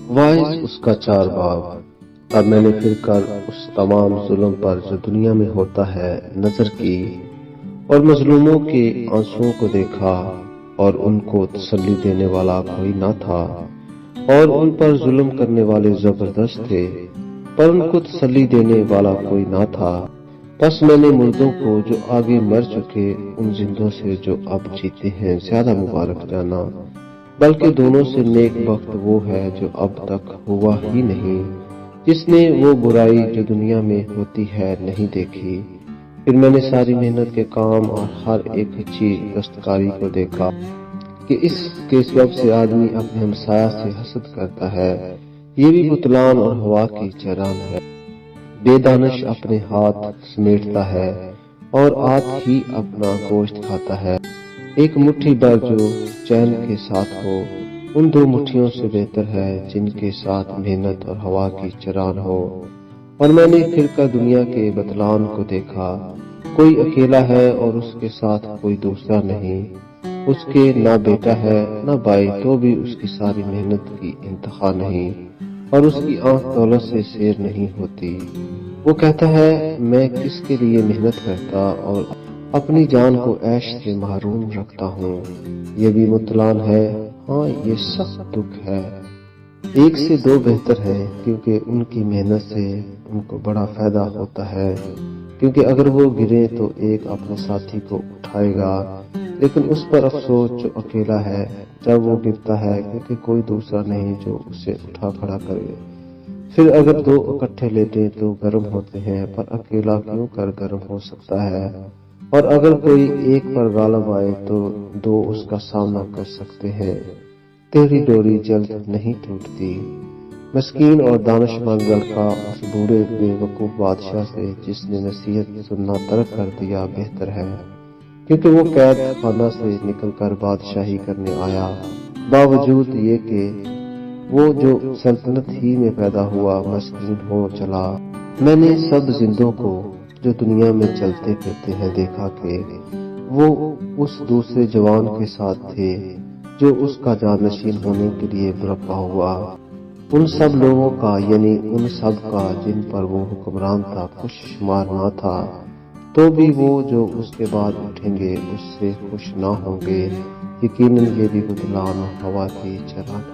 واعظ اس کا 4 باب۔ اب میں نے پھر کر اس تمام ظلم پر جو دنیا میں ہوتا ہے نظر کی، اور مظلوموں کے آنسوؤں کو دیکھا، اور ان کو تسلی دینے والا کوئی نہ تھا، اور ان پر ظلم کرنے والے زبردست تھے، پر ان کو تسلی دینے والا کوئی نہ تھا۔ پس میں نے مردوں کو جو آگے مر چکے ان زندوں سے جو اب جیتے ہیں زیادہ مبارک جانا، بلکہ دونوں سے نیک بخت وہ ہے جو اب تک ہوا ہی نہیں، جس نے وہ برائی جو دنیا میں ہوتی ہے نہیں دیکھی۔ پھر میں نے ساری محنت کے کام اور ہر ایک اچھی دستکاری کو دیکھا کہ اس کے سبب سے آدمی اپنے ہمسایہ سے حسد کرتا ہے، یہ بھی بطلان اور ہوا کی چران ہے۔ بے دانش اپنے ہاتھ سمیٹتا ہے اور ہاتھ ہی اپنا گوشت کھاتا ہے۔ ایک مٹھی بھر جو چین کے ساتھ ہو ان 2 مٹھیوں سے بہتر ہے جن کے ساتھ محنت اور ہوا کی چران ہو۔ اور میں نے پھر کر دنیا کے بطلان کو دیکھا، کوئی اکیلا ہے اور اس کے ساتھ کوئی دوسرا نہیں، اس کے نہ بیٹا ہے نہ بھائی، تو بھی اس کی ساری محنت کی انتہا نہیں، اور اس کی آنکھ دولت سے سیر نہیں ہوتی۔ وہ کہتا ہے میں کس کے لیے محنت کرتا اور اپنی جان کو عیش سے محروم رکھتا ہوں۔ یہ بھی مطلان ہے، ہاں یہ سخت دکھ ہے۔ ایک سے 2 بہتر ہے، کیونکہ ان کی محنت سے ان کو بڑا فائدہ ہوتا ہے، کیونکہ اگر وہ گرے تو ایک اپنے ساتھی کو اٹھائے گا، لیکن اس پر افسوس جو اکیلا ہے جب وہ گرتا ہے، کیونکہ کوئی دوسرا نہیں جو اسے اٹھا کھڑا کرے۔ پھر اگر 2 اکٹھے لیٹیں تو گرم ہوتے ہیں، پر اکیلا کیوں کر گرم ہو سکتا ہے؟ اور اگر کوئی ایک پر غالب آئے تو 2 اس کا سامنا کر سکتے ہیں۔ تیری ڈوری جلد نہیں ٹوٹتی۔ مسکین اور دانش مند لڑکا اس بوڑھے بے وقوف بادشاہ سے جس نے نصیحت سننا ترک کر دیا بہتر ہے، کیونکہ وہ قید خانہ سے نکل کر بادشاہی کرنے آیا، باوجود یہ کہ وہ جو سلطنت ہی میں پیدا ہوا مسکین ہو چلا۔ میں نے سب زندوں کو جو دنیا میں چلتے پھرتے ہیں دیکھا کہ وہ اس دوسرے جوان کے ساتھ تھے جو اس کا جانشین ہونے کے لیے برپا ہوا۔ ان سب لوگوں کا یعنی ان سب کا جن پر وہ حکمران تھا خوش شمار نہ تھا، تو بھی وہ جو اس کے بعد اٹھیں گے اس سے خوش نہ ہوں گے۔ یقیناً یہ بھی بطلان اور ہوا کی چران ہے۔